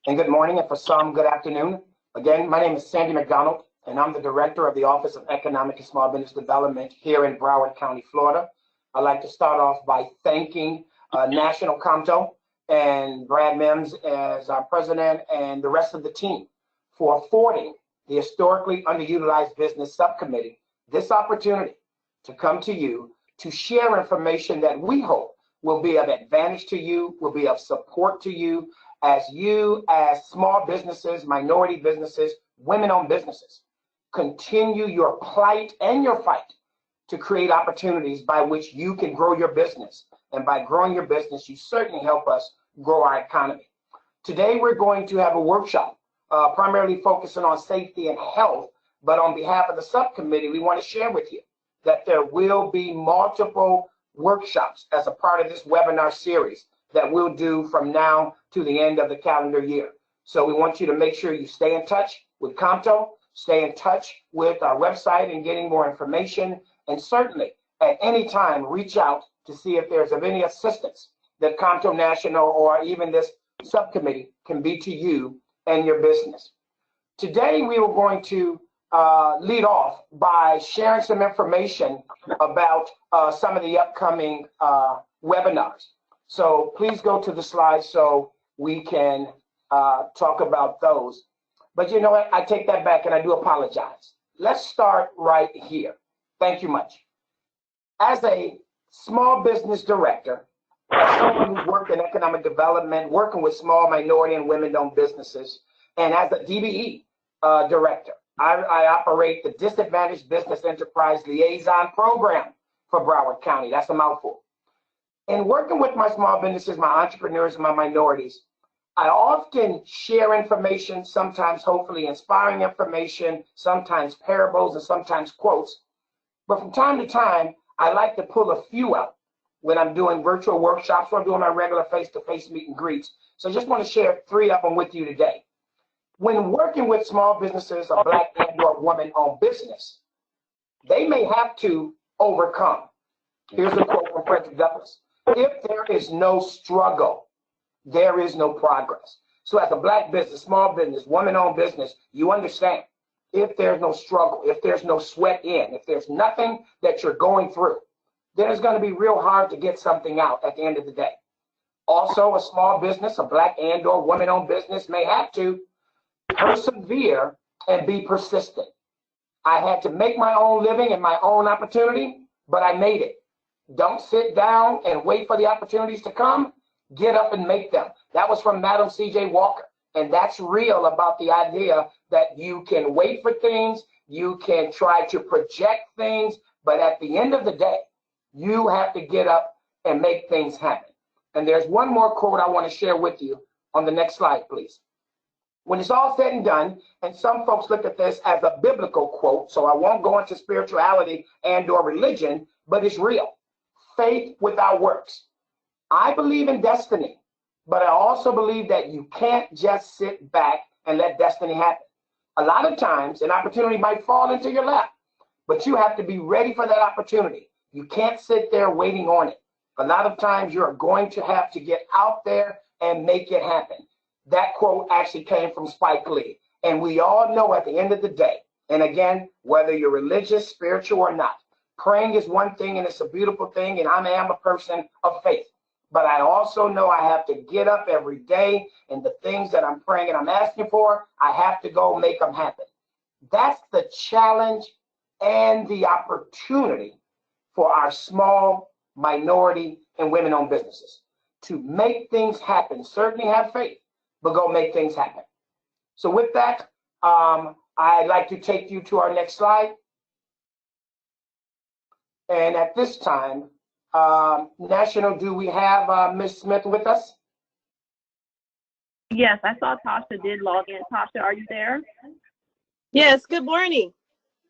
and good morning, and for some, good afternoon. Again, my name is Sandy McDonald, and I'm the Director of the Office of Economic and Small Business Development here in Broward County, Florida. I'd like to start off by thanking National COMTO and Brad Mims as our president and the rest of the team for affording the historically underutilized business subcommittee this opportunity to come to you to share information that we hope will be of advantage to you, will be of support to you, as small businesses, minority businesses, women-owned businesses, continue your plight and your fight to create opportunities by which you can grow your business. And by growing your business, you certainly help us grow our economy. Today, we're going to have a workshop primarily focusing on safety and health, but on behalf of the subcommittee, we want to share with you that there will be multiple workshops as a part of this webinar series that we'll do from now to the end of the calendar year. So we want you to make sure you stay in touch with COMTO, stay in touch with our website and getting more information, and certainly at any time reach out to see if there's of any assistance that COMTO National or even this subcommittee can be to you and your business. Today we are going to lead off by sharing some information about some of the upcoming webinars. So please go to the slides so we can talk about those. But you know what? I take that back and I do apologize. Let's start right here. Thank you much. As a small business director, as someone who's worked in economic development, working with small minority and women-owned businesses, and as a DBE director, I operate the Disadvantaged Business Enterprise Liaison Program for Broward County. That's a mouthful. In working with my small businesses, my entrepreneurs, and my minorities, I often share information, sometimes hopefully inspiring information, sometimes parables, and sometimes quotes. But from time to time, I like to pull a few out when I'm doing virtual workshops or doing my regular face-to-face meet and greets. So I just want to share 3 of them with you today. When working with small businesses, a Black and/or woman-owned business, they may have to overcome. Here's a quote from Frederick Douglass. If there is no struggle, there is no progress. So as a Black business, small business, woman-owned business, you understand, if there's no struggle, if there's no sweat in, if there's nothing that you're going through, then it's going to be real hard to get something out at the end of the day. Also, a small business, a Black and/or woman-owned business may have to persevere and be persistent. I had to make my own living and my own opportunity, but I made it. Don't sit down and wait for the opportunities to come. Get up and make them. That was from Madam C.J. Walker. And that's real about the idea that you can wait for things, you can try to project things, but at the end of the day, you have to get up and make things happen. And there's one more quote I want to share with you on the next slide, please. When it's all said and done, and some folks look at this as a biblical quote, so I won't go into spirituality and/or religion, but it's real. Faith without works. I believe in destiny, but I also believe that you can't just sit back and let destiny happen. A lot of times, an opportunity might fall into your lap, but you have to be ready for that opportunity. You can't sit there waiting on it. A lot of times, you're going to have to get out there and make it happen. That quote actually came from Spike Lee. And we all know at the end of the day, and again, whether you're religious, spiritual, or not, praying is one thing and it's a beautiful thing, and I am a person of faith. But I also know I have to get up every day, and the things that I'm praying and I'm asking for, I have to go make them happen. That's the challenge and the opportunity for our small, minority, and women-owned businesses to make things happen. Certainly have faith, but go make things happen. So with that, I'd like to take you to our next slide. And at this time, National, do we have Ms. Smith with us? Yes, I saw Tasha did log in. Tasha, are you there? Yes, good morning.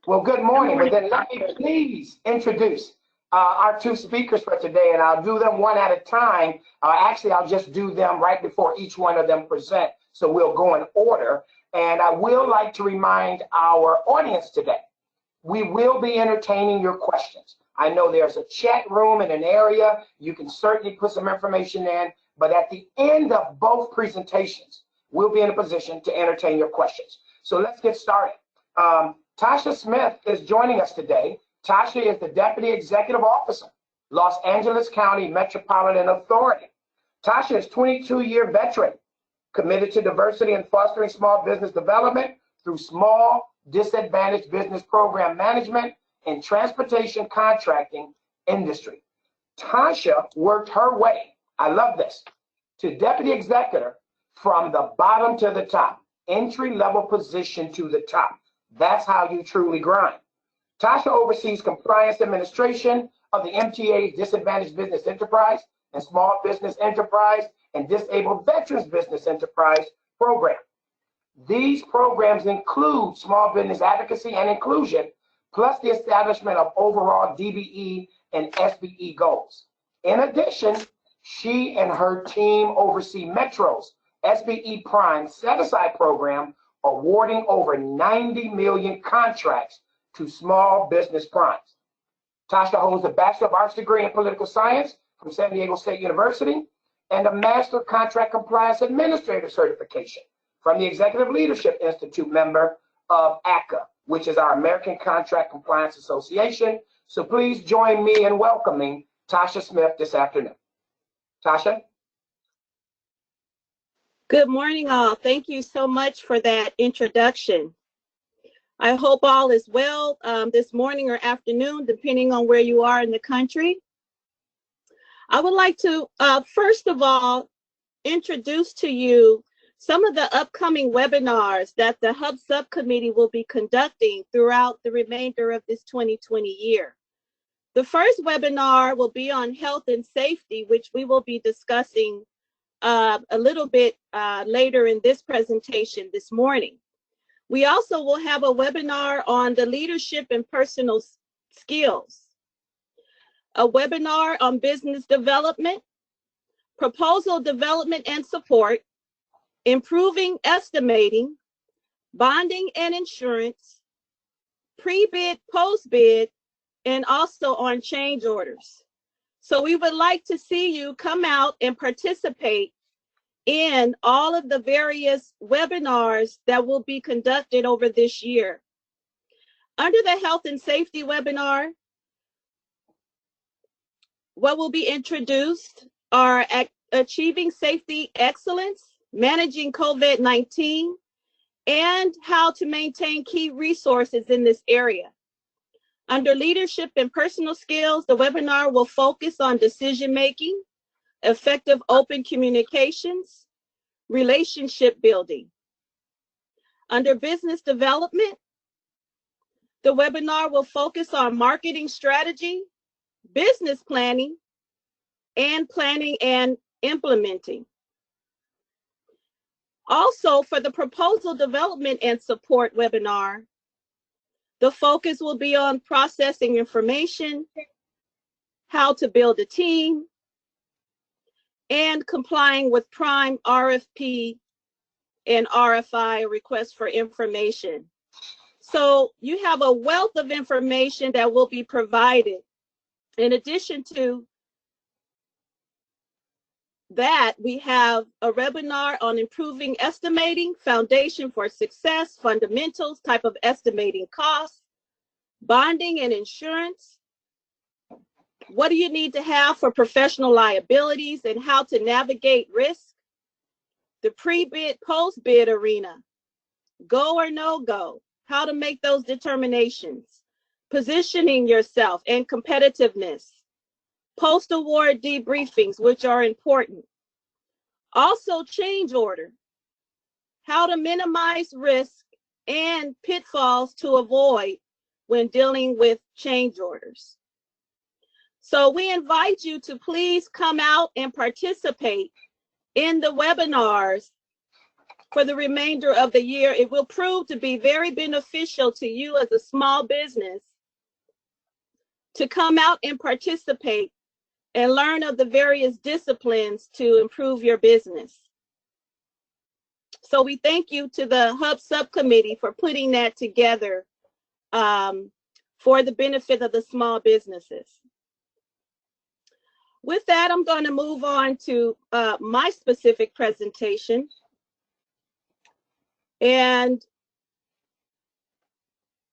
Well, good morning. But then let me please introduce our 2 speakers for today, and I'll do them one at a time. Actually, I'll just do them right before each one of them present, so we'll go in order. And I will like to remind our audience today, we will be entertaining your questions. I know there's a chat room in an area. You can certainly put some information in, but at the end of both presentations, we'll be in a position to entertain your questions. So let's get started. Tasha Smith is joining us today. Tasha is the Deputy Executive Officer, Los Angeles County Metropolitan Authority. Tasha is a 22-year veteran committed to diversity and fostering small business development through small disadvantaged business program management and transportation contracting industry. Tasha worked her way, I love this, to Deputy Executive from the bottom to the top, entry-level position to the top. That's how you truly grind. Tasha oversees compliance administration of the MTA's Disadvantaged Business Enterprise and Small Business Enterprise and Disabled Veterans Business Enterprise program. These programs include small business advocacy and inclusion, plus the establishment of overall DBE and SBE goals. In addition, she and her team oversee Metro's SBE Prime set-aside program, awarding over 90 million contracts to small business primes. Tasha holds a Bachelor of Arts degree in Political Science from San Diego State University and a Master Contract Compliance Administrator certification from the Executive Leadership Institute member of ACCA, which is our American Contract Compliance Association. So please join me in welcoming Tasha Smith this afternoon. Tasha? Good morning, all. Thank you so much for that introduction. I hope all is well this morning or afternoon, depending on where you are in the country. I would like to, first of all, introduce to you some of the upcoming webinars that the Hub Subcommittee will be conducting throughout the remainder of this 2020 year. The first webinar will be on health and safety, which we will be discussing a little bit later in this presentation this morning. We also will have a webinar on the leadership and personal skills, a webinar on business development, proposal development and support, improving estimating, bonding and insurance, pre-bid, post-bid, and also on change orders. So we would like to see you come out and participate in all of the various webinars that will be conducted over this year. Under the health and safety webinar, what will be introduced are achieving safety excellence, managing COVID-19, and how to maintain key resources in this area. Under leadership and personal skills, the webinar will focus on decision-making, effective open communications, relationship building. Under business development, the webinar will focus on marketing strategy, business planning and implementing. Also, for the proposal development and support webinar, the focus will be on processing information, how to build a team, and complying with prime RFP and RFI, request for information. So you have a wealth of information that will be provided. In addition to that, we have a webinar on improving estimating, foundation for success, fundamentals, type of estimating costs, bonding and insurance. What do you need to have for professional liabilities and how to navigate risk? The pre-bid, post-bid arena, go or no go, how to make those determinations, positioning yourself and competitiveness, post-award debriefings, which are important. Also change order, how to minimize risk and pitfalls to avoid when dealing with change orders. So we invite you to please come out and participate in the webinars for the remainder of the year. It will prove to be very beneficial to you as a small business to come out and participate and learn of the various disciplines to improve your business. So we thank you to the Hub Subcommittee for putting that together for the benefit of the small businesses. With that, I'm going to move on to my specific presentation. And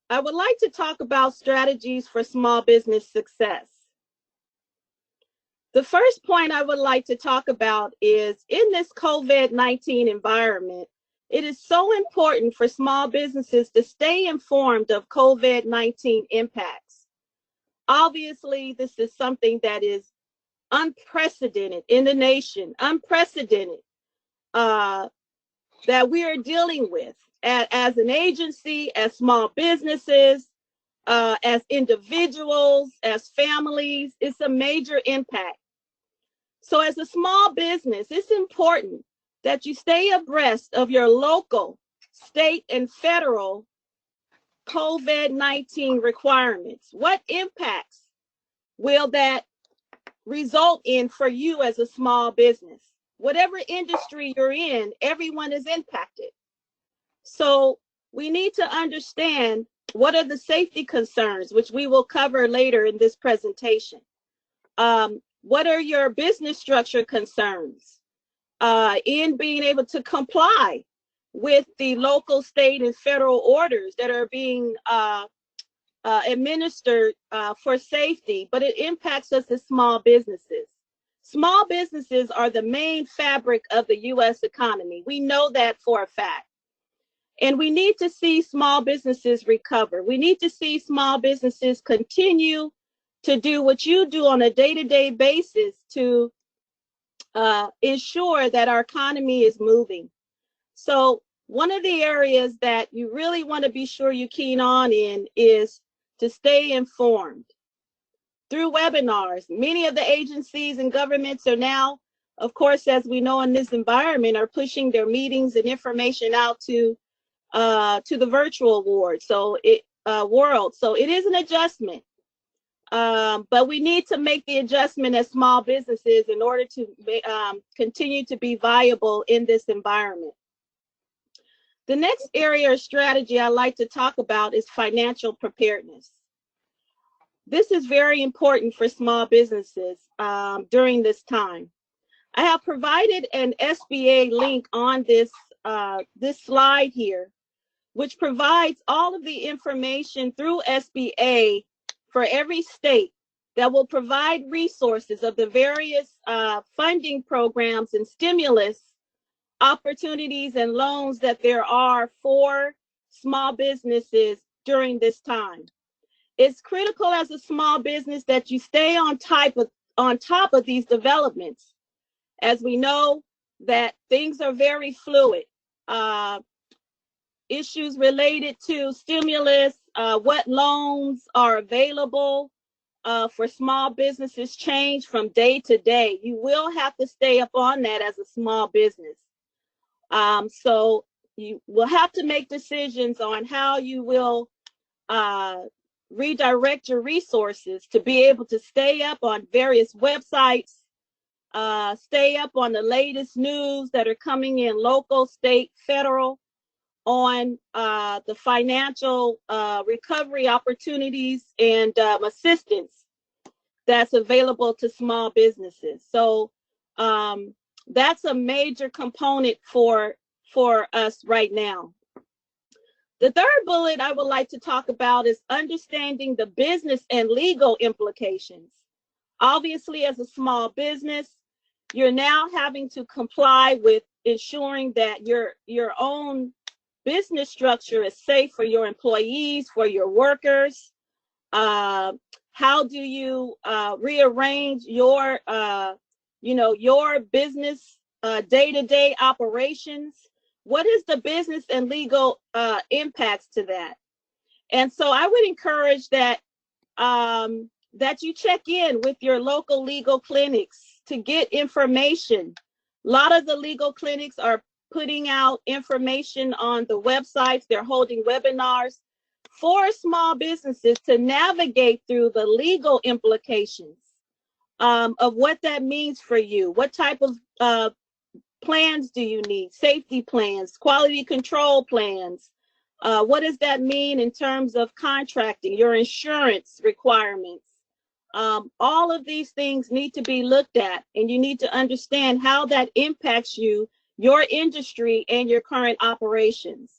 I would like to talk about strategies for small business success. The first point I would like to talk about is in this COVID-19 environment, it is so important for small businesses to stay informed of COVID-19 impacts. Obviously, this is something that is unprecedented in the nation, unprecedented that we are dealing with as an agency, as small businesses, as individuals, as families. It's a major impact. So as a small business, it's important that you stay abreast of your local, state, and federal COVID-19 requirements. What impacts will that result in for you as a small business? Whatever industry you're in, everyone is impacted. So we need to understand what are the safety concerns, which we will cover later in this presentation. What are your business structure concerns in being able to comply with the local, state, and federal orders that are being administered for safety, but it impacts us as small businesses. Small businesses are the main fabric of the U.S. economy. We know that for a fact. And we need to see small businesses recover. We need to see small businesses continue to do what you do on a day-to-day basis to ensure that our economy is moving. So one of the areas that you really want to be sure you keen on in is to stay informed through webinars. Many of the agencies and governments are now, of course, as we know in this environment, are pushing their meetings and information out to the virtual world. So it is an adjustment. But we need to make the adjustment as small businesses in order to continue to be viable in this environment. The next area or strategy I like to talk about is financial preparedness. This is very important for small businesses during this time. I have provided an SBA link on this slide here, which provides all of the information through SBA for every state that will provide resources of the various funding programs and stimulus opportunities and loans that there are for small businesses during this time. It's critical as a small business that you stay on top of these developments, as we know that things are very fluid. Issues related to stimulus, what loans are available for small businesses change from day to day. You will have to stay up on that as a small business. So you will have to make decisions on how you will redirect your resources to be able to stay up on various websites, stay up on the latest news that are coming in local, state, federal, on the financial recovery opportunities and assistance that's available to small businesses. So that's a major component for us right now. The third bullet I would like to talk about is understanding the business and legal implications. Obviously, as a small business, you're now having to comply with ensuring that your own business structure is safe for your employees, for your workers. How do you rearrange your business day-to-day operations? What is the business and legal impacts to that? And so I would encourage that that you check in with your local legal clinics to get information. A lot of the legal clinics are putting out information on the websites. They're holding webinars for small businesses to navigate through the legal implications of what that means for you. What type of plans do you need? Safety plans, quality control plans. What does that mean in terms of contracting, your insurance requirements? All of these things need to be looked at, and you need to understand how that impacts you your industry and your current operations.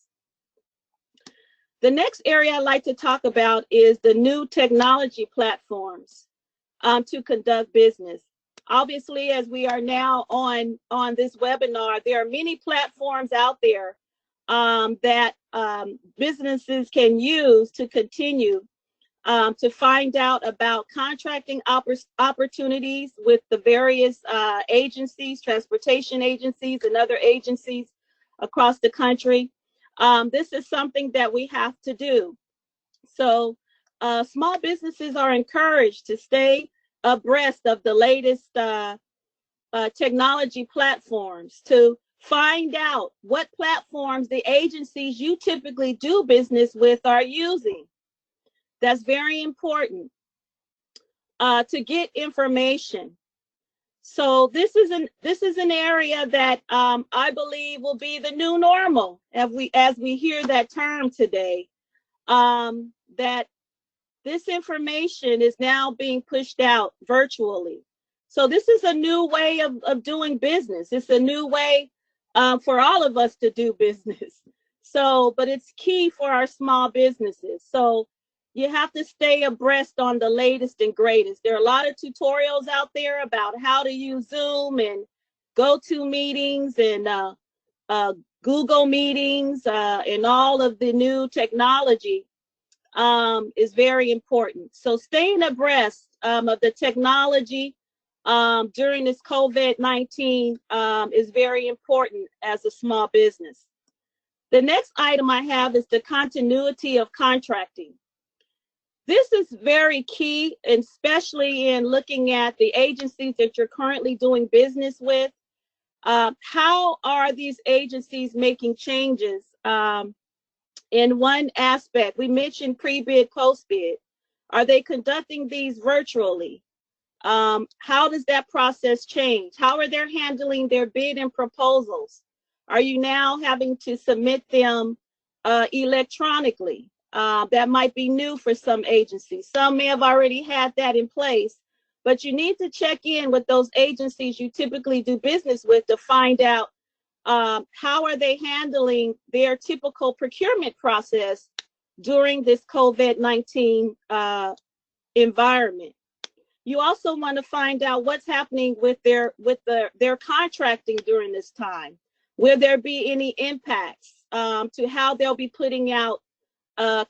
The next area I'd like to talk about is the new technology platforms to conduct business. Obviously, as we are now on this webinar, there are many platforms out there that businesses can use to continue to find out about contracting opportunities with the various agencies, transportation agencies, and other agencies across the country. This is something that we have to do. So small businesses are encouraged to stay abreast of the latest technology platforms, to find out what platforms the agencies you typically do business with are using. That's very important to get information. So this is an area that I believe will be the new normal as we hear that term today. That this information is now being pushed out virtually. So this is a new way of doing business. It's a new way for all of us to do business. So, but it's key for our small businesses. So you have to stay abreast on the latest and greatest. There are a lot of tutorials out there about how to use Zoom and GoToMeetings and Google Meetings and all of the new technology is very important. So staying abreast of the technology during this COVID-19 is very important as a small business. The next item I have is the continuity of contracting. This is very key, especially in looking at the agencies that you're currently doing business with. How are these agencies making changes? In one aspect, we mentioned pre-bid, post-bid. Are they conducting these virtually? How does that process change? How are they handling their bid and proposals? Are you now having to submit them electronically? That might be new for some agencies. Some may have already had that in place, but you need to check in with those agencies you typically do business with to find out how are they handling their typical procurement process during this COVID-19 environment. You also want to find out what's happening with their contracting during this time. Will there be any impacts to how they'll be putting out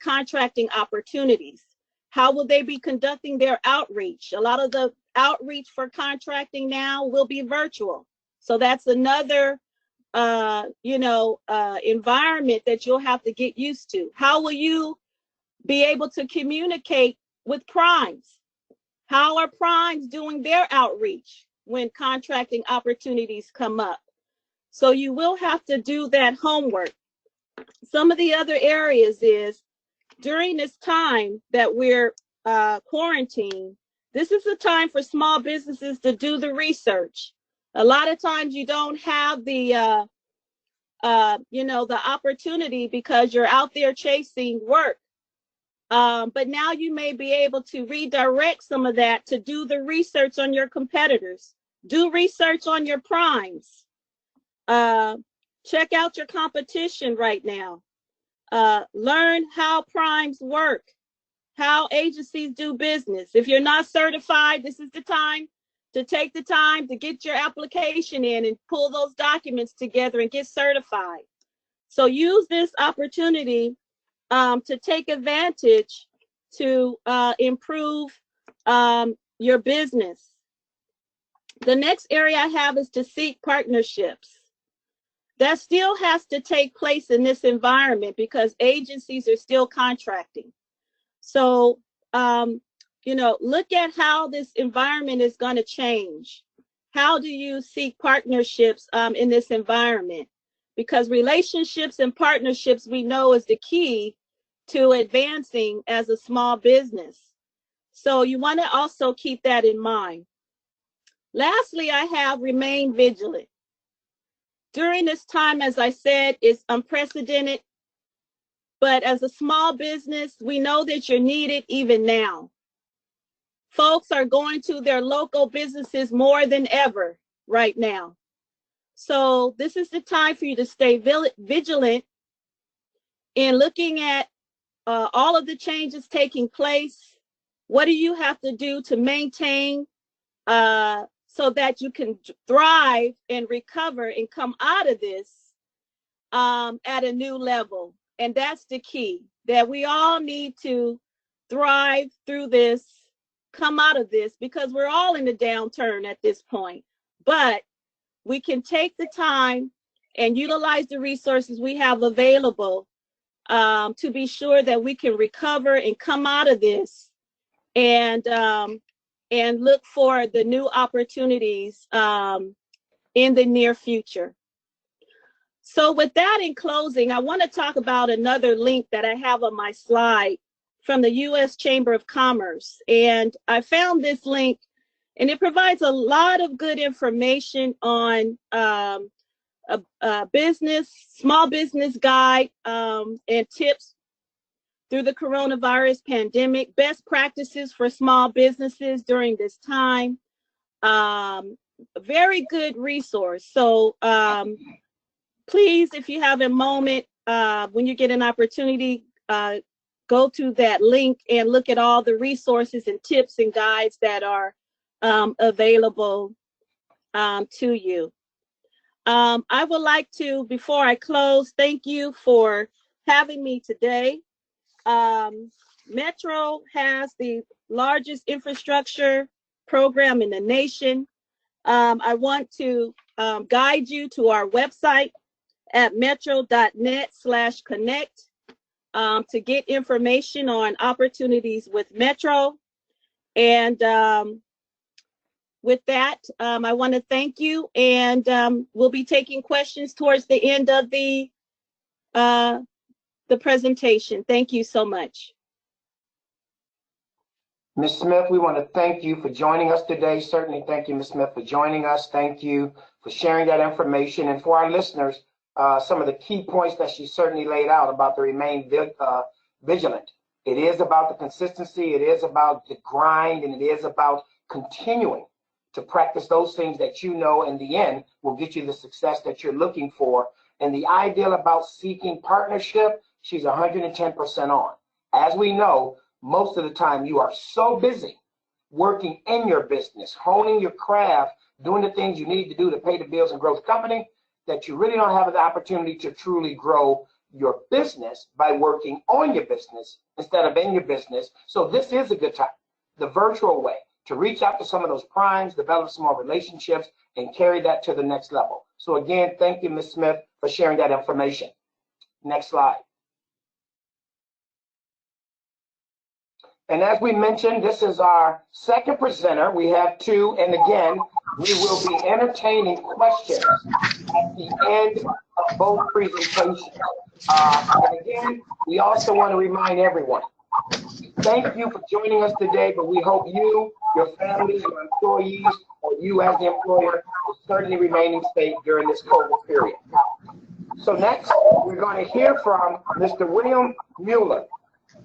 contracting opportunities? How will they be conducting their outreach? A lot of the outreach for contracting now will be virtual. So that's another environment that you'll have to get used to. How will you be able to communicate with primes? How are primes doing their outreach when contracting opportunities come up? So you will have to do that homework. Some of the other areas is during this time that we're quarantined, this is the time for small businesses to do the research. A lot of times you don't have the the opportunity because you're out there chasing work. But now you may be able to redirect some of that to do the research on your competitors. Do research on your primes. Check out your competition right now. Learn how primes work, how agencies do business. If you're not certified, this is the time to take the time to get your application in and pull those documents together and get certified. So use this opportunity to take advantage to improve your business. The next area I have is to seek partnerships. That still has to take place in this environment because agencies are still contracting. So, look at how this environment is going to change. How do you seek partnerships in this environment? Because relationships and partnerships we know is the key to advancing as a small business. So you want to also keep that in mind. Lastly, I have remain vigilant. During this time, as I said, it's unprecedented. But as a small business, we know that you're needed even now. Folks are going to their local businesses more than ever right now. So this is the time for you to stay vigilant in looking at all of the changes taking place. What do you have to do to maintain so that you can thrive and recover and come out of this at a new level? And that's the key, that we all need to thrive through this, come out of this, because we're all in a downturn at this point. But we can take the time and utilize the resources we have available to be sure that we can recover and come out of this and look for the new opportunities in the near future. So with that in closing, I want to talk about another link that I have on my slide from the U.S. Chamber of Commerce. And I found this link, and it provides a lot of good information on a small business guide and tips through the coronavirus pandemic, best practices for small businesses during this time. A very good resource. So please, if you have a moment, when you get an opportunity, go to that link and look at all the resources and tips and guides that are available to you. I would like to, before I close, thank you for having me today. Metro has the largest infrastructure program in the nation. I want to guide you to our website at metro.net/connect to get information on opportunities with Metro. And with that, I want to thank you, and we'll be taking questions towards the end of the presentation. Thank you so much. Ms. Smith, we want to thank you for joining us today. Certainly thank you, Ms. Smith, for joining us. Thank you for sharing that information. And for our listeners, some of the key points that she certainly laid out about the remain vigilant. It is about the consistency, it is about the grind, and it is about continuing to practice those things that you know in the end will get you the success that you're looking for. And the ideal about seeking partnership, she's 110% on. As we know, most of the time you are so busy working in your business, honing your craft, doing the things you need to do to pay the bills and grow the company, that you really don't have the opportunity to truly grow your business by working on your business instead of in your business. So this is a good time, the virtual way, to reach out to some of those primes, develop some more relationships, and carry that to the next level. So again, thank you, Ms. Smith, for sharing that information. Next slide. And as we mentioned, this is our second presenter. We have two, and again, we will be entertaining questions at the end of both presentations. And again, we also want to remind everyone, thank you for joining us today, but we hope you, your family, your employees, or you as the employer will certainly remain safe during this COVID period. So next, we're going to hear from Mr. William Mueller,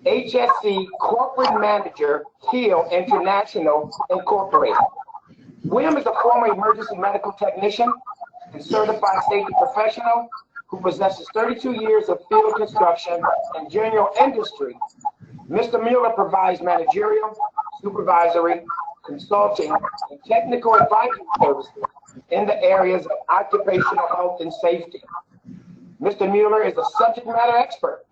HSC Corporate Manager, Keel International Incorporated. William is a former emergency medical technician and certified safety professional who possesses 32 years of field construction and general industry. Mr. Mueller provides managerial, supervisory, consulting, and technical advisory services in the areas of occupational health and safety. Mr. Mueller is a subject matter expert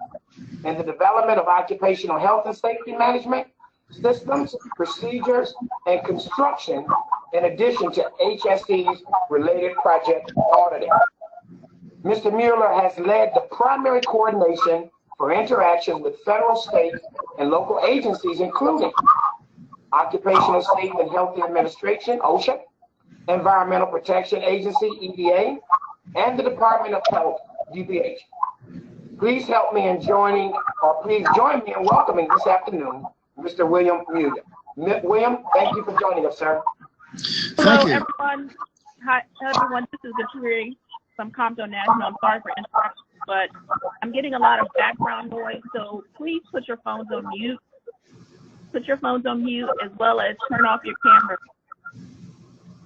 in the development of occupational health and safety management systems, procedures, and construction, in addition to HSE's related project auditing. Mr. Mueller has led the primary coordination for interactions with federal, state, and local agencies, including Occupational Safe and Healthy Administration, OSHA, Environmental Protection Agency, EPA, and the Department of Health, DPH. Please help me in joining, or please join me in welcoming this afternoon, Mr. William Mueller. William, thank you for joining us, sir. Hello, everyone. Hi, everyone. This is Gaturi from COMTO National. I'm sorry for interrupting, but I'm getting a lot of background noise, so please put your phones on mute. Put your phones on mute, as well as turn off your camera.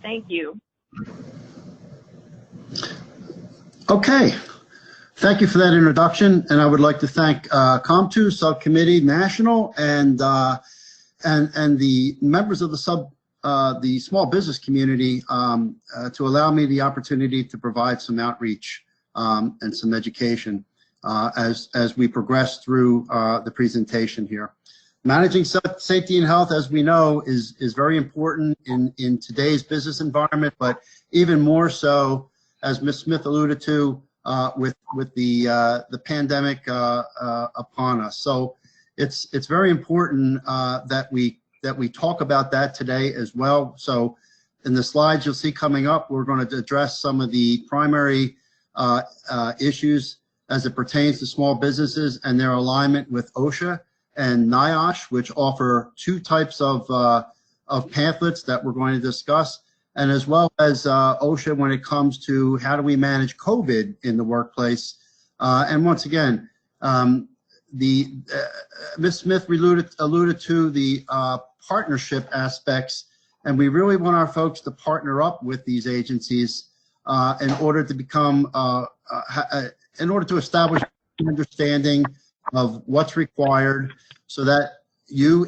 Thank you. Okay. Thank you for that introduction, and I would like to thank COMTO Subcommittee National and the members of the small business community to allow me the opportunity to provide some outreach and some education as we progress through the presentation here. Managing safety and health, as we know, is very important in today's business environment, but even more so, as Ms. Smith alluded to, with the pandemic upon us. So it's very important that we talk about that today as well. So in the slides you'll see coming up, we're going to address some of the primary issues as it pertains to small businesses and their alignment with OSHA and NIOSH, which offer two types of pamphlets that we're going to discuss, and as well as OSHA when it comes to how do we manage COVID in the workplace. And once again, Ms. Smith alluded to the partnership aspects, and we really want our folks to partner up with these agencies in order to become, in order to establish an understanding of what's required, so that you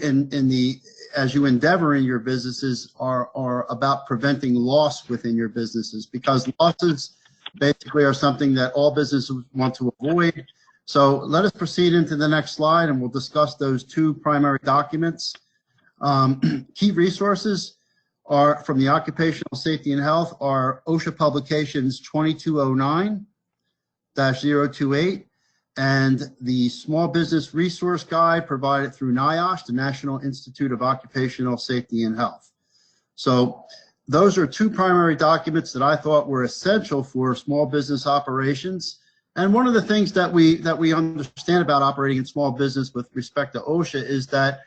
as you endeavor in your businesses are about preventing loss within your businesses, because losses basically are something that all businesses want to avoid. So let us proceed into the next slide, and we'll discuss those two primary documents. Key resources are from the Occupational Safety and Health are OSHA Publications 2209-028 and the Small Business Resource Guide provided through NIOSH, the National Institute of Occupational Safety and Health. So those are two primary documents that I thought were essential for small business operations. And one of the things that we understand about operating in small business with respect to OSHA is that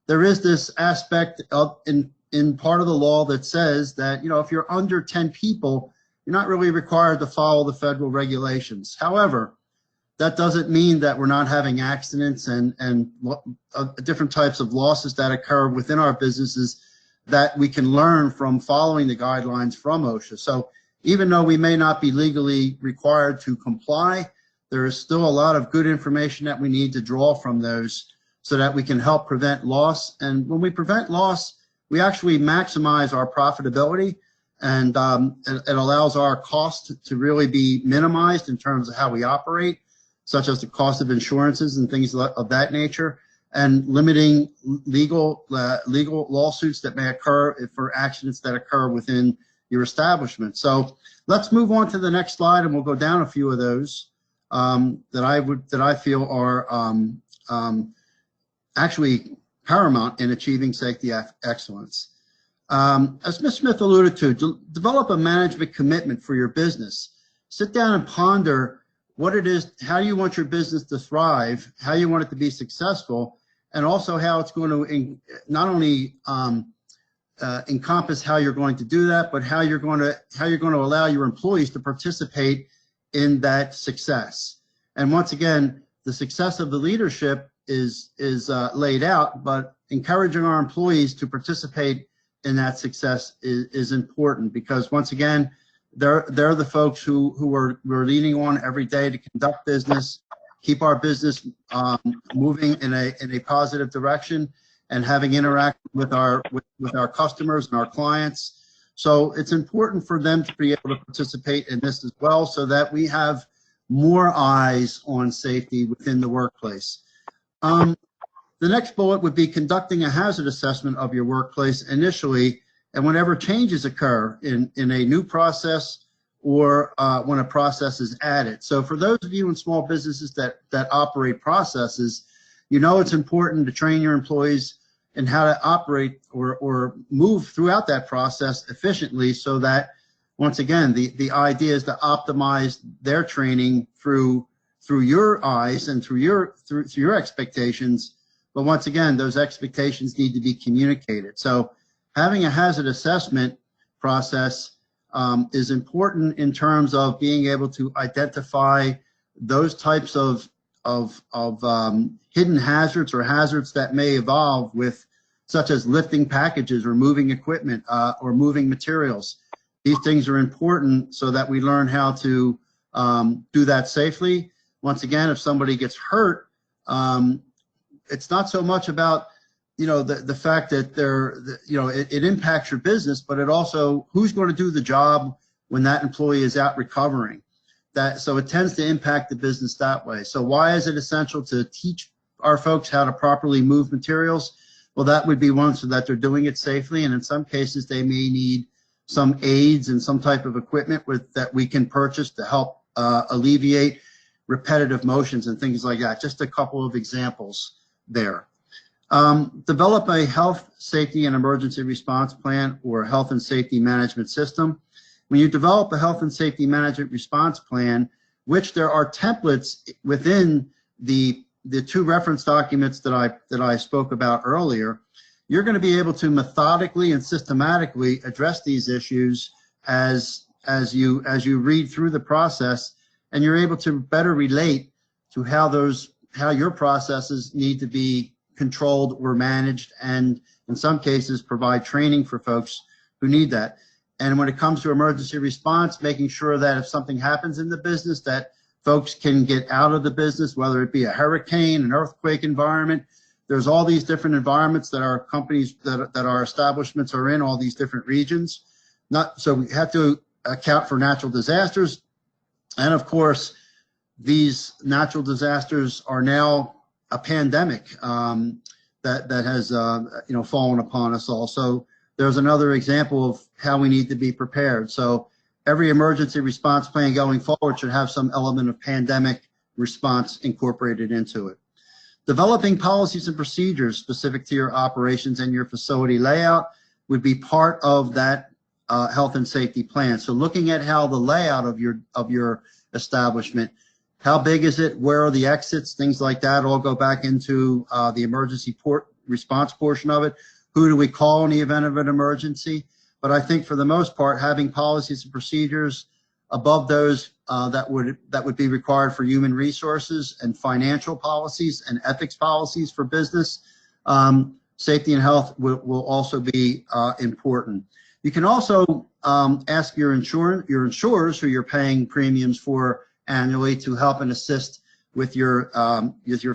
there is this aspect of in part of the law that says that, you know, if you're under 10 people, you're not really required to follow the federal regulations. However, that doesn't mean that we're not having accidents and different types of losses that occur within our businesses that we can learn from following the guidelines from OSHA. So even though we may not be legally required to comply, there is still a lot of good information that we need to draw from those so that we can help prevent loss. And when we prevent loss, we actually maximize our profitability, and it allows our cost to really be minimized in terms of how we operate, such as the cost of insurances and things of that nature, and limiting legal lawsuits that may occur for accidents that occur within your establishment. So let's move on to the next slide, and we'll go down a few of those that I feel are actually paramount in achieving safety excellence. As Ms. Smith alluded to, develop a management commitment for your business. Sit down and ponder what it is, how you want your business to thrive, how you want it to be successful, and also how it's going to not only encompass how you're going to do that, but how you're going to allow your employees to participate in that success. And once again, the success of the leadership is laid out, but encouraging our employees to participate in that success is important, because once again, they're the folks who we're leaning on every day to conduct business, keep our business moving in a positive direction, and having interact with our customers and our clients. So it's important for them to be able to participate in this as well, so that we have more eyes on safety within the workplace. The next bullet would be conducting a hazard assessment of your workplace initially, and whenever changes occur in a new process or when a process is added. So for those of you in small businesses that operate processes, you know it's important to train your employees in how to operate or move throughout that process efficiently, so that, once again, the idea is to optimize their training through your eyes and through your expectations. But once again, those expectations need to be communicated. So having a hazard assessment process is important in terms of being able to identify those types of hidden hazards or hazards that may evolve with, such as lifting packages or moving equipment or moving materials. These things are important so that we learn how to do that safely. Once again, if somebody gets hurt, it's not so much about, you know, the fact that it impacts your business, but it also, who's going to do the job when that employee is out recovering. So it tends to impact the business that way. So why is it essential to teach our folks how to properly move materials? Well, that would be one, so that they're doing it safely, and in some cases they may need some aids and some type of equipment that we can purchase to help alleviate repetitive motions and things like that. Just a couple of examples there. Develop a health, safety, and emergency response plan or health and safety management system. When you develop a health and safety management response plan, which there are templates within the two reference documents that I spoke about earlier, you're going to be able to methodically and systematically address these issues as you read through the process, and you're able to better relate to how your processes need to be controlled or managed, and in some cases provide training for folks who need that. And when it comes to emergency response, making sure that if something happens in the business, that folks can get out of the business, whether it be a hurricane, an earthquake environment. There's all these different environments that our companies, that our establishments are in, all these different regions. So we have to account for natural disasters. And of course, these natural disasters are now a pandemic that has fallen upon us all. So there's another example of how we need to be prepared. So every emergency response plan going forward should have some element of pandemic response incorporated into it. Developing policies and procedures specific to your operations and your facility layout would be part of that health and safety plan. So looking at how the layout of your establishment, how big is it, where are the exits, things like that all go back into the emergency response portion of it. Who do we call in the event of an emergency? But I think for the most part, having policies and procedures above those that would be required for human resources and financial policies and ethics policies for business, safety and health will also be important. You can also ask your insurers who you're paying premiums for annually to help and assist with your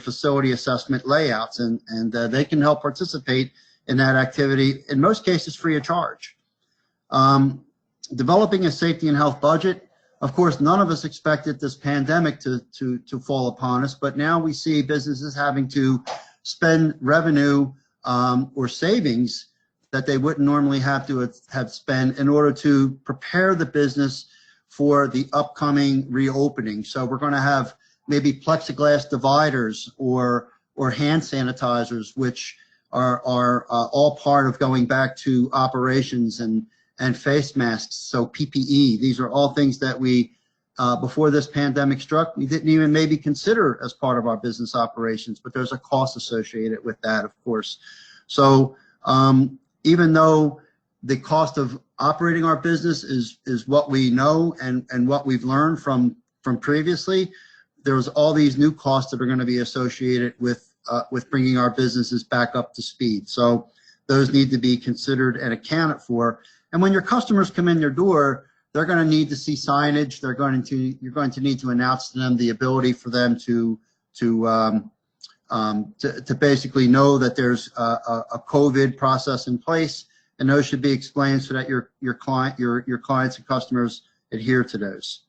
facility assessment layouts, and they can help participate in that activity, in most cases free of charge. Developing a safety and health budget. Of course, none of us expected this pandemic to fall upon us, but now we see businesses having to spend revenue or savings that they wouldn't normally have to have spent in order to prepare the business for the upcoming reopening. So we're going to have maybe plexiglass dividers or hand sanitizers, which are all part of going back to operations, and face masks. So PPE, these are all things that we, before this pandemic struck, we didn't even maybe consider as part of our business operations, but there's a cost associated with that, of course. So even though the cost of operating our business is what we know and what we've learned from previously, there's all these new costs that are going to be associated with bringing our businesses back up to speed. So those need to be considered and accounted for. And when your customers come in your door, they're going to need to see signage. You're going to need to announce to them the ability for them to basically know that there's a COVID process in place, and those should be explained so that your clients and customers adhere to those.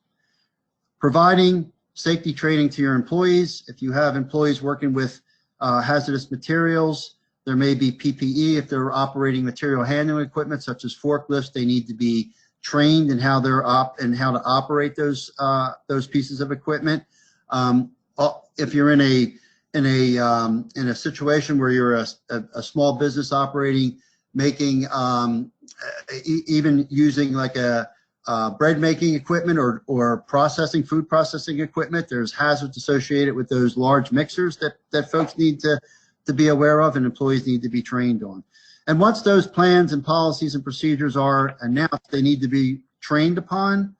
Providing safety training to your employees. If you have employees working with hazardous materials, there may be PPE. If they're operating material handling equipment such as forklifts, they need to be trained in how to operate those pieces of equipment. If you're in a situation where you're a small business operating, making even using like a bread making equipment or food processing equipment, there's hazards associated with those large mixers that folks need to be aware of and employees need to be trained on. And once those plans and policies and procedures are announced, they need to be trained upon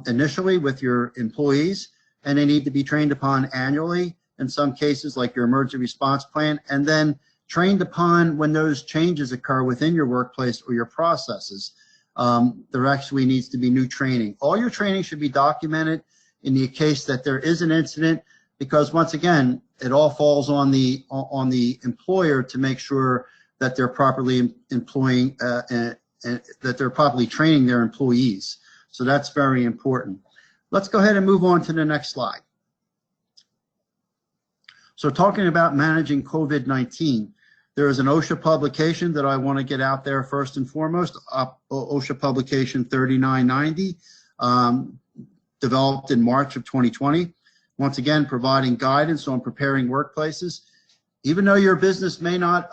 initially with your employees, and they need to be trained upon annually in some cases, like your emergency response plan, and then trained upon when those changes occur within your workplace or your processes. there actually needs to be new training. All your training should be documented in the case that there is an incident, because once again, it all falls on the employer to make sure that they're properly employing and that they're properly training their employees. So that's very important. Let's go ahead and move on to the next slide. So talking about managing COVID-19, there is an OSHA publication that I want to get out there first and foremost, OSHA publication 3990, developed in March of 2020. Once again, providing guidance on preparing workplaces. Even though your business may not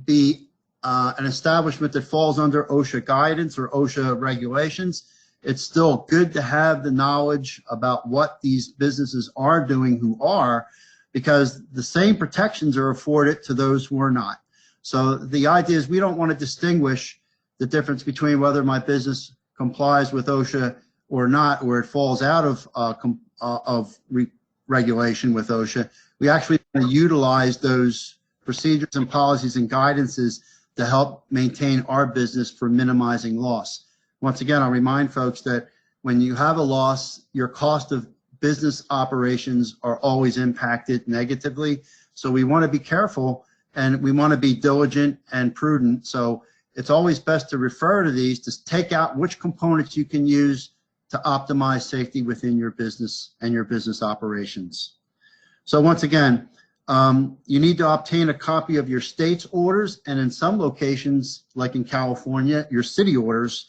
be an establishment that falls under OSHA guidance or OSHA regulations, it's still good to have the knowledge about what these businesses are doing who are, because the same protections are afforded to those who are not. So the idea is we don't want to distinguish the difference between whether my business complies with OSHA or not, or it falls out of regulation with OSHA. We actually want to utilize those procedures and policies and guidances to help maintain our business for minimizing loss. Once again, I'll remind folks that when you have a loss, your cost of business operations are always impacted negatively. So we want to be careful and we want to be diligent and prudent. So it's always best to refer to these to take out which components you can use to optimize safety within your business and your business operations. So once again, you need to obtain a copy of your state's orders, and in some locations, like in California, your city orders.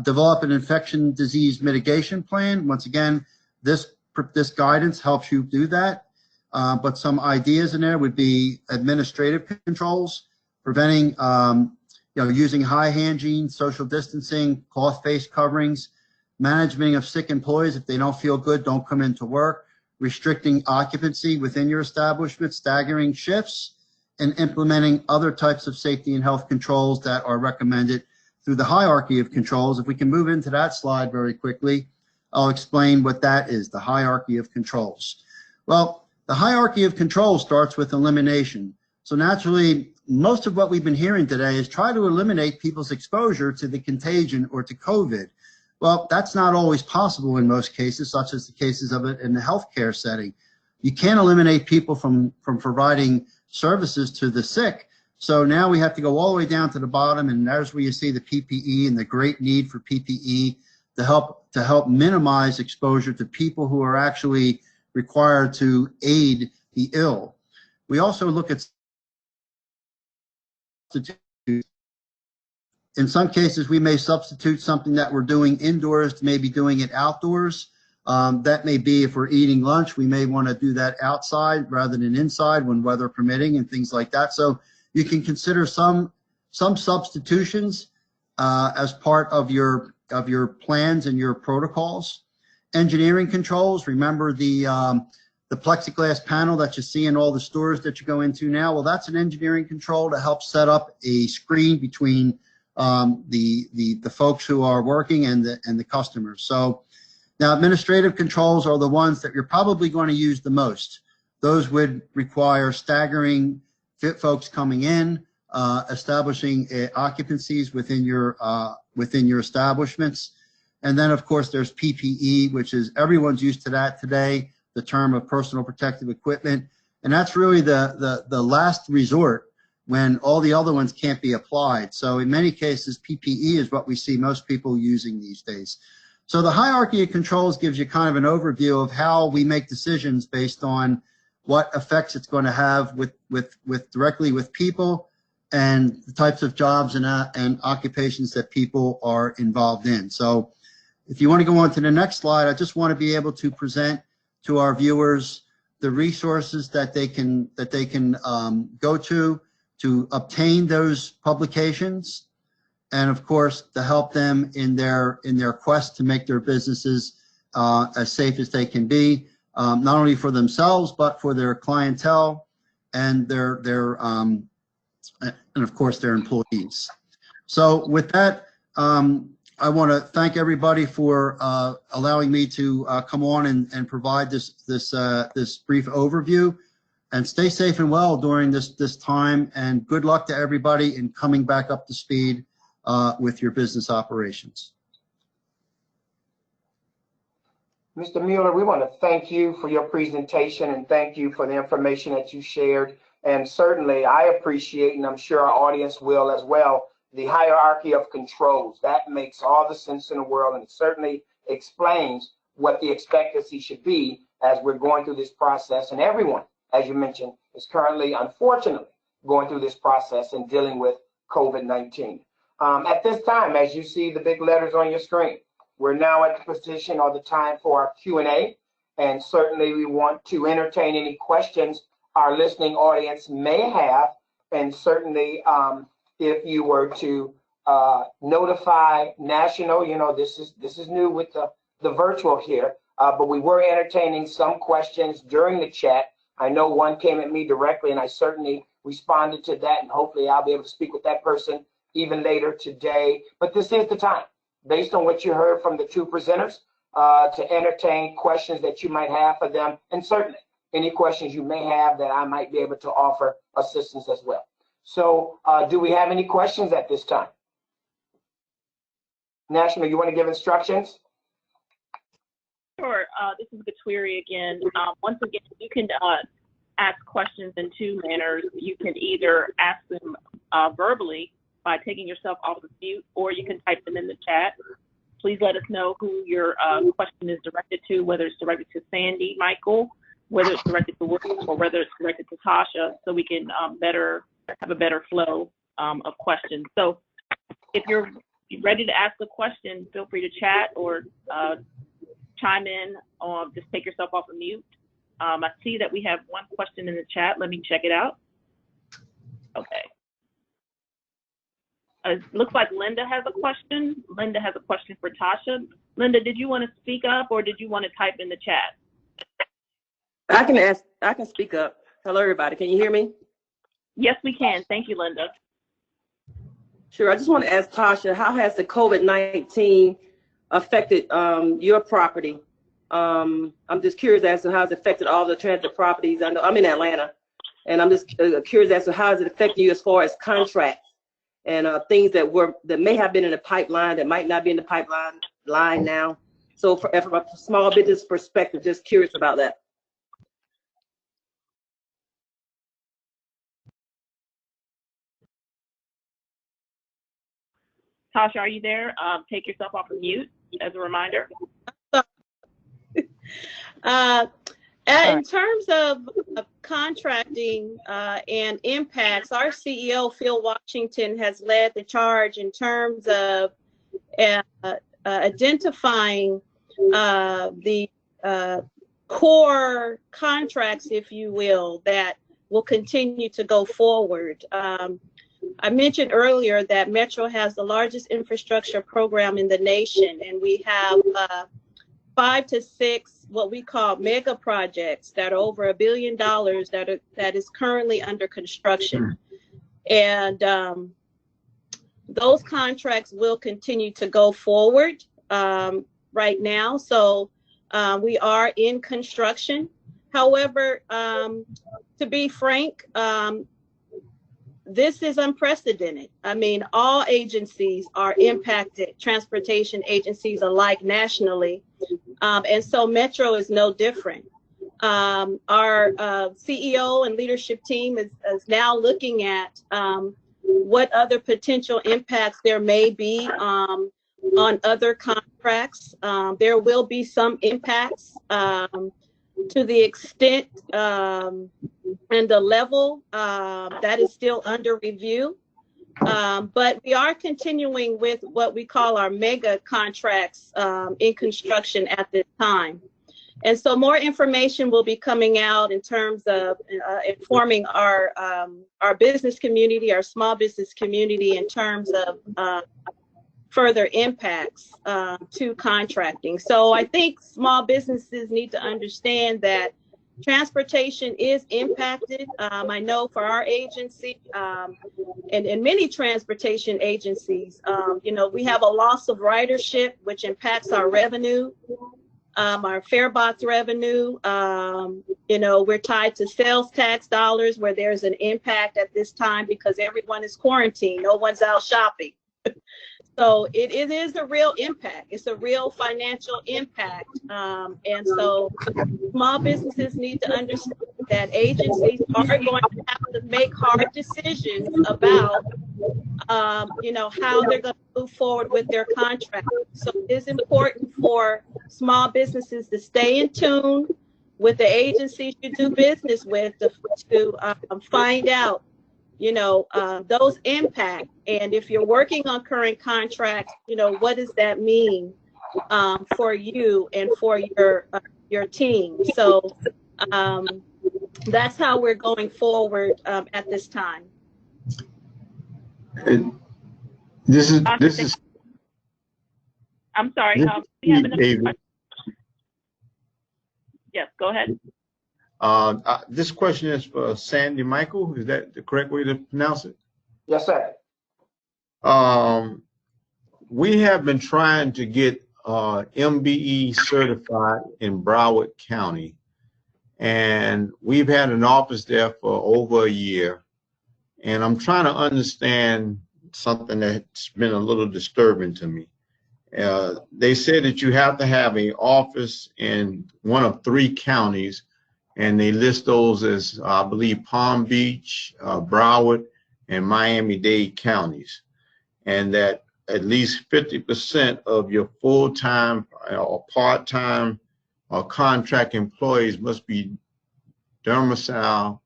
Develop an infection disease mitigation plan. Once again, this guidance helps you do that. But some ideas in there would be administrative controls, preventing, using high hygiene, social distancing, cloth face coverings, management of sick employees. If they don't feel good, don't come into work, restricting occupancy within your establishment, staggering shifts, and implementing other types of safety and health controls that are recommended through the hierarchy of controls. If we can move into that slide very quickly, I'll explain what that is, the hierarchy of controls. Well, the hierarchy of controls starts with elimination. So naturally, most of what we've been hearing today is try to eliminate people's exposure to the contagion or to COVID. Well, that's not always possible in most cases, such as the cases of it in the healthcare setting. You can't eliminate people from providing services to the sick. So now we have to go all the way down to the bottom, and there's where you see the PPE and the great need for PPE to help minimize exposure to people who are actually required to aid the ill. We also look at substitutes. In some cases, we may substitute something that we're doing indoors to maybe doing it outdoors. That may be if we're eating lunch, we may want to do that outside rather than inside when weather permitting and things like that. So you can consider some substitutions as part of your plans and your protocols. Engineering controls. Remember the plexiglass panel that you see in all the stores that you go into now. Well, that's an engineering control to help set up a screen between the folks who are working and the customers. So now administrative controls are the ones that you're probably going to use the most. Those would require staggering fit folks coming in, establishing occupancies within your establishments. And then of course there's PPE, which is everyone's used to that today, the term of personal protective equipment. And that's really the last resort when all the other ones can't be applied. So in many cases, PPE is what we see most people using these days. So the hierarchy of controls gives you kind of an overview of how we make decisions based on what effects it's going to have with directly with people and the types of jobs and occupations that people are involved in. So if you want to go on to the next slide, I just want to be able to present to our viewers the resources that they can go to obtain those publications, and of course to help them in their quest to make their businesses as safe as they can be, not only for themselves but for their clientele and and of course their employees. So with that, I want to thank everybody for allowing me to come on and provide this brief overview. And stay safe and well during this time, and good luck to everybody in coming back up to speed with your business operations. Mr. Mueller, we want to thank you for your presentation and thank you for the information that you shared. And certainly I appreciate, and I'm sure our audience will as well, the hierarchy of controls. That makes all the sense in the world, and it certainly explains what the expectancy should be as we're going through this process. And everyone, as you mentioned, is currently, unfortunately, going through this process and dealing with COVID-19. At this time, as you see the big letters on your screen, we're now at the position or the time for our Q&A, and certainly we want to entertain any questions our listening audience may have, and certainly if you were to notify national, you know, this is new with the virtual here, but we were entertaining some questions during the chat. I know one came at me directly, and I certainly responded to that, and hopefully I'll be able to speak with that person even later today. But this is the time, based on what you heard from the two presenters, to entertain questions that you might have for them, and certainly any questions you may have that I might be able to offer assistance as well. So do we have any questions at this time? National, you want to give instructions? Sure. This is Gatwiri again. Once again, you can ask questions in two manners. You can either ask them verbally by taking yourself off of mute, or you can type them in the chat. Please let us know who your question is directed to, whether it's directed to Sandy, Michael, whether it's directed to William, or whether it's directed to Tasha, so we can have a better flow of questions. So if you're ready to ask a question, feel free to chat or chime in, or just take yourself off of mute. I see that we have one question in the chat. Let me check it out. Okay. It looks like Linda has a question. Linda has a question for Tasha. Linda, did you want to speak up, or did you want to type in the chat? I can speak up. Hello, everybody. Can you hear me? Yes, we can. Thank you, Linda. Sure. I just want to ask Tasha, how has the COVID-19 affected your property? I'm just curious as to how it's affected all the transit properties. I know I'm in Atlanta, and I'm just curious as to how is it affecting you as far as contracts and things that may have been in the pipeline that might not be in the pipeline now. So from a small business perspective, just curious about that. Tasha, are you there? Take yourself off of mute as a reminder. In terms of contracting and impacts, our CEO, Phil Washington, has led the charge in terms of identifying the core contracts, if you will, that will continue to go forward. I mentioned earlier that Metro has the largest infrastructure program in the nation, and we have 5 to 6 what we call mega projects that are over $1 billion that is currently under construction. And those contracts will continue to go forward right now. So we are in construction. However, to be frank, this is unprecedented. I mean, all agencies are impacted, transportation agencies alike nationally. And so Metro is no different. Our CEO and leadership team is now looking at what other potential impacts there may be on other contracts. There will be some impacts to the extent and the level that is still under review. But we are continuing with what we call our mega contracts in construction at this time. And so more information will be coming out in terms of informing our business community, our small business community, in terms of further impacts to contracting. So I think small businesses need to understand that transportation is impacted. I know for our agency and many transportation agencies, you know, we have a loss of ridership, which impacts our revenue, our fare box revenue. You know, we're tied to sales tax dollars where there's an impact at this time because everyone is quarantined. No one's out shopping. So it is a real impact. It's a real financial impact. And so small businesses need to understand that agencies are going to have to make hard decisions about, you know, how they're going to move forward with their contract. So it is important for small businesses to stay in tune with the agencies you do business with to find out, you know, those impacts. And if you're working on current contracts, you know, what does that mean for you and for your team? So that's how we're going forward at this time. This is. I'm sorry. We have another question. Yes, go ahead. This question is for Sandy Michael. Is that the correct way to pronounce it? Yes, sir. We have been trying to get MBE certified in Broward County, and we've had an office there for over a year. And I'm trying to understand something that's been a little disturbing to me. They said that you have to have an office in one of 3 counties, and they list those as, I believe, Palm Beach, Broward, and Miami-Dade counties, and that at least 50% of your full-time or part-time or contract employees must be domiciled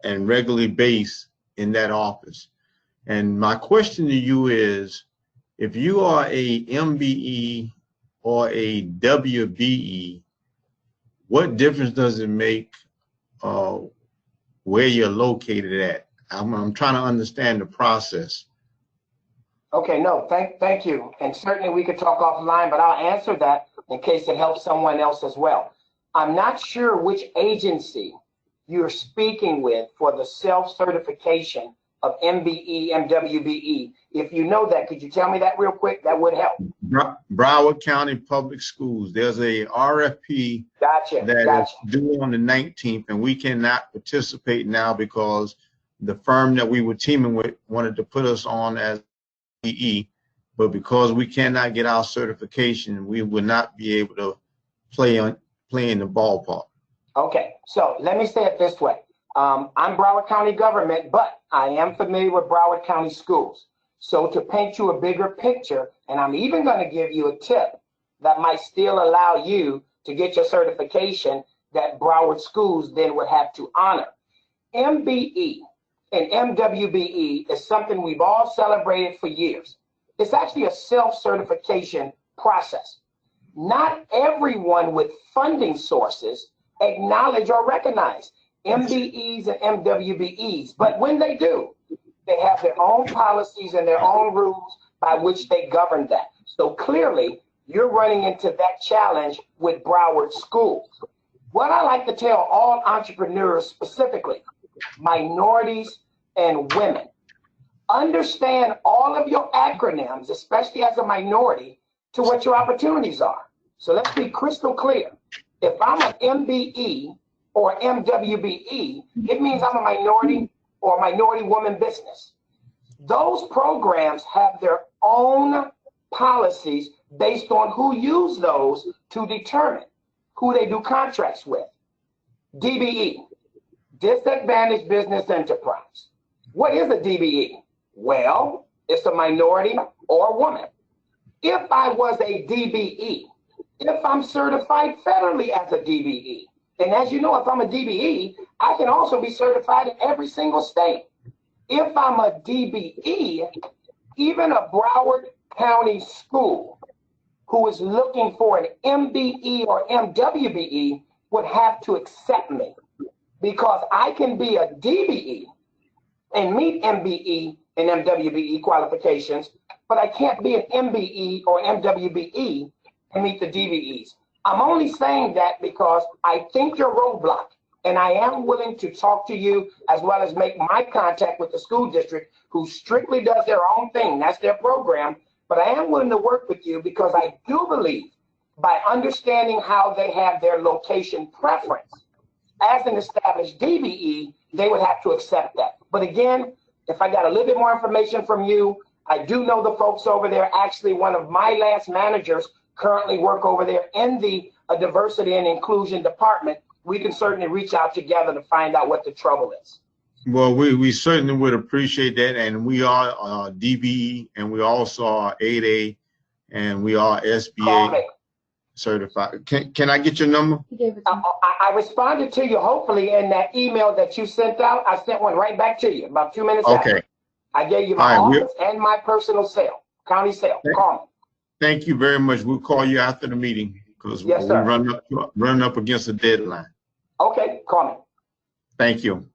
and regularly based in that office. And my question to you is, if you are a MBE or a WBE, what difference does it make where you're located at? I'm trying to understand the process. Okay, no, thank you. And certainly we could talk offline, but I'll answer that in case it helps someone else as well. I'm not sure which agency you're speaking with for the self-certification of MBE, MWBE. If you know that, could you tell me that real quick? That would help. Broward County Public Schools. There's a RFP that is due on the 19th, and we cannot participate now because the firm that we were teaming with wanted to put us on as MBE, but because we cannot get our certification, we will not be able to play in the ballpark. Okay, so let me say it this way. I'm Broward County government, but I am familiar with Broward County schools. So to paint you a bigger picture, and I'm even going to give you a tip that might still allow you to get your certification that Broward schools then would have to honor. MBE and MWBE is something we've all celebrated for years. It's actually a self-certification process. Not everyone with funding sources acknowledge or recognize MBEs and MWBEs, but when they do, they have their own policies and their own rules by which they govern that. So clearly, you're running into that challenge with Broward schools. What I like to tell all entrepreneurs, specifically minorities and women, understand all of your acronyms, especially as a minority, to what your opportunities are. So let's be crystal clear. If I'm an MBE or MWBE, it means I'm a minority or minority woman business. Those programs have their own policies based on who use those to determine who they do contracts with. DBE, Disadvantaged Business Enterprise. What is a DBE? Well, it's a minority or a woman. If I was a DBE, if I'm certified federally as a DBE, and as you know, if I'm a DBE, I can also be certified in every single state. If I'm a DBE, even a Broward County school who is looking for an MBE or MWBE would have to accept me, because I can be a DBE and meet MBE and MWBE qualifications, but I can't be an MBE or MWBE and meet the DBEs. I'm only saying that because I think you're roadblock, and I am willing to talk to you as well as make my contact with the school district who strictly does their own thing. That's their program. But I am willing to work with you because I do believe by understanding how they have their location preference as an established DBE, they would have to accept that. But again, if I got a little bit more information from you, I do know the folks over there. Actually, one of my last managers currently work over there in the diversity and inclusion department. We can certainly reach out together to find out what the trouble is. Well, we certainly would appreciate that. And we are DBE, and we also are 8A, and we are SBA certified. Can I get your number? I responded to you, hopefully, in that email that you sent out. I sent one right back to you about 2 minutes after. Okay. I gave you my office and my personal cell, county cell. Call me. Thank you very much. We'll call you after the meeting because yes, we're running up against a deadline. Okay, call me. Thank you.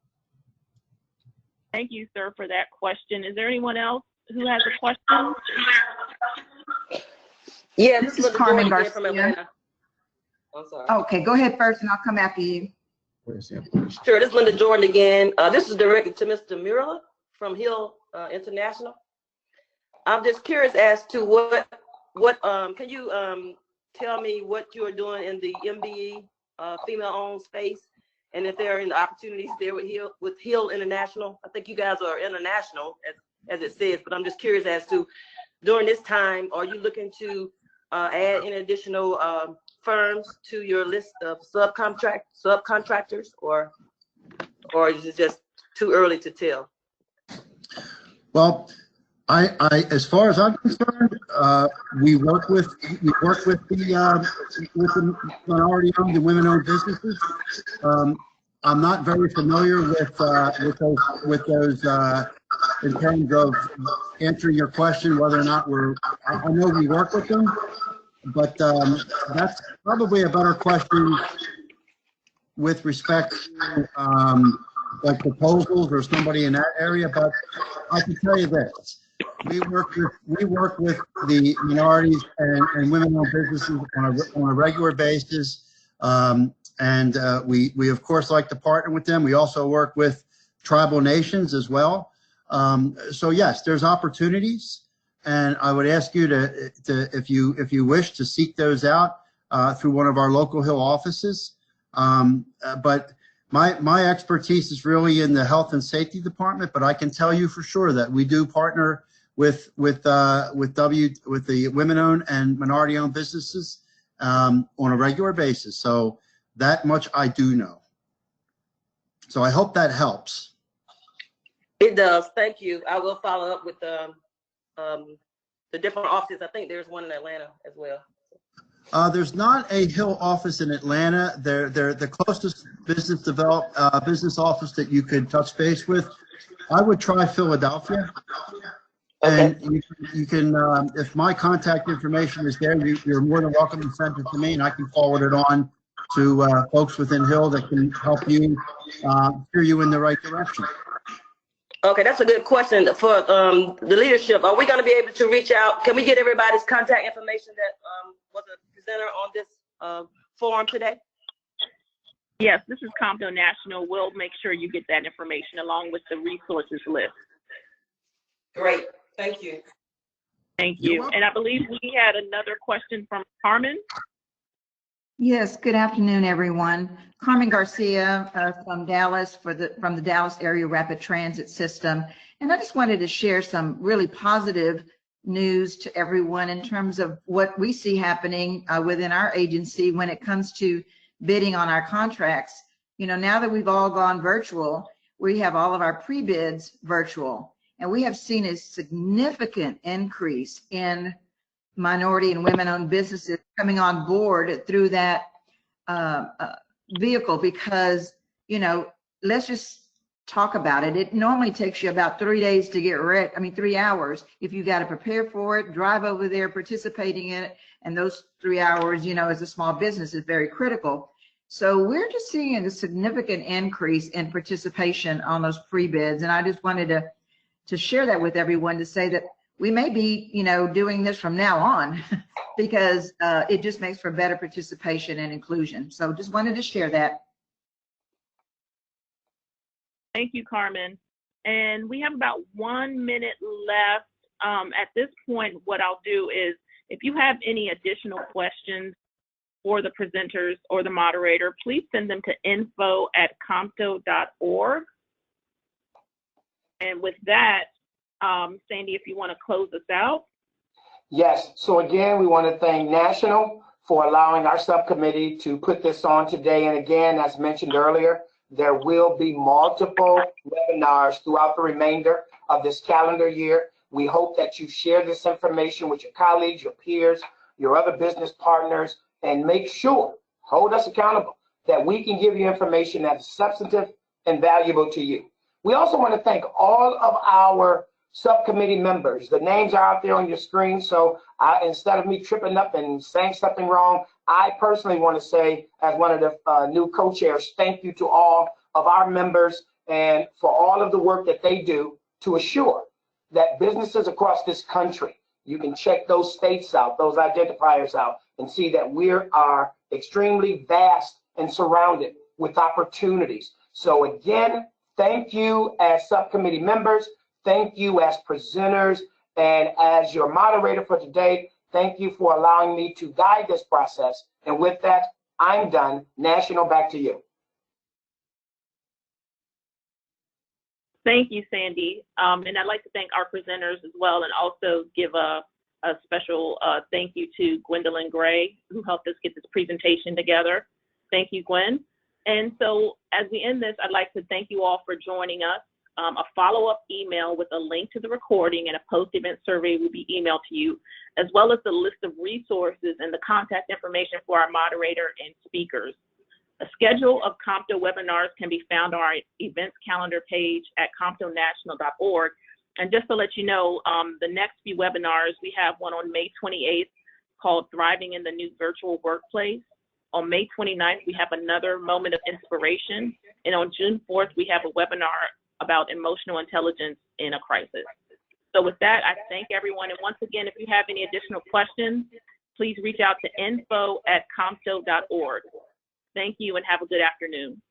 Thank you, sir, for that question. Is there anyone else who has a question? Yeah, this is Carmen Garcia from Atlanta. I'm sorry. Okay, go ahead first and I'll come after you. Sure, this is Linda Jordan again. This is directed to Mr. Murla from Hill International. I'm just curious as to what can you tell me what you are doing in the MBE female-owned space, and if there are any opportunities there with Hill International. I think you guys are international, as it says, but I'm just curious as to during this time, are you looking to add any additional firms to your list of subcontractors, or is it just too early to tell? Well, I as far as I'm concerned, we work with the minority-owned and women-owned businesses. I'm not very familiar with those in terms of answering your question whether or not I know we work with them, but that's probably a better question with respect to like proposals or somebody in that area. But I can tell you this: we work with the minorities and women-owned businesses on a regular basis, and we of course like to partner with them. We also work with tribal nations as well. So yes, there's opportunities, and I would ask you to if you wish to seek those out through one of our local Hill offices. But my expertise is really in the health and safety department, but I can tell you for sure that we do partner with the women-owned and minority-owned businesses on a regular basis. So that much I do know. So I hope that helps. It does. Thank you. I will follow up with the different offices. I think there's one in Atlanta as well. There's not a Hill office in Atlanta. They're the closest business office that you could touch base with. I would try Philadelphia. Okay. And you can, if my contact information is there, you're more than welcome to send it to me, and I can forward it on to folks within Hill that can help you steer you in the right direction. Okay, that's a good question for the leadership. Are we going to be able to reach out? Can we get everybody's contact information that was a presenter on this forum today? Yes, this is COMTO National. We'll make sure you get that information along with the resources list. Great. Thank you. Thank you. And I believe we had another question from Carmen. Yes, good afternoon, everyone. Carmen Garcia from Dallas from the Dallas Area Rapid Transit System. And I just wanted to share some really positive news to everyone in terms of what we see happening within our agency when it comes to bidding on our contracts. You know, now that we've all gone virtual, we have all of our pre-bids virtual. And we have seen a significant increase in minority and women-owned businesses coming on board through that vehicle because, you know, let's just talk about it. It normally takes you about 3 days to get ready. I mean, 3 hours if you got to prepare for it, drive over there, participating in it. And those 3 hours, you know, as a small business is very critical. So we're just seeing a significant increase in participation on those pre-bids. And I just wanted to share that with everyone, to say that we may be, you know, doing this from now on because it just makes for better participation and inclusion. So just wanted to share that. Thank you, Carmen. And we have about 1 minute left. At this point, what I'll do is, if you have any additional questions for the presenters or the moderator, please send them to info@comto.org. And with that, Sandy, if you want to close us out. Yes. So again, we want to thank National for allowing our subcommittee to put this on today. And again, as mentioned earlier, there will be multiple webinars throughout the remainder of this calendar year. We hope that you share this information with your colleagues, your peers, your other business partners, and make sure, hold us accountable, that we can give you information that is substantive and valuable to you. We also want to thank all of our subcommittee members. The names are out there on your screen, so instead of me tripping up and saying something wrong, I personally want to say, as one of the new co-chairs, thank you to all of our members and for all of the work that they do to assure that businesses across this country, you can check those states out, those identifiers out, and see that we are extremely vast and surrounded with opportunities. So again, thank you as subcommittee members. Thank you as presenters, and as your moderator for today, thank you for allowing me to guide this process. And with that, I'm done. National, back to you. Thank you, Sandy. And I'd like to thank our presenters as well, and also give a special thank you to Gwendolyn Gray, who helped us get this presentation together. Thank you, Gwen. And so as we end this, I'd like to thank you all for joining us. A follow-up email with a link to the recording and a post-event survey will be emailed to you, as well as the list of resources and the contact information for our moderator and speakers. A schedule of COMTO webinars can be found on our events calendar page at comtonational.org. And just to let you know, the next few webinars, we have one on May 28th called Thriving in the New Virtual Workplace. On May 29th, we have another Moment of Inspiration. And on June 4th, we have a webinar about emotional intelligence in a crisis. So with that, I thank everyone. And once again, if you have any additional questions, please reach out to info@comto.org. Thank you and have a good afternoon.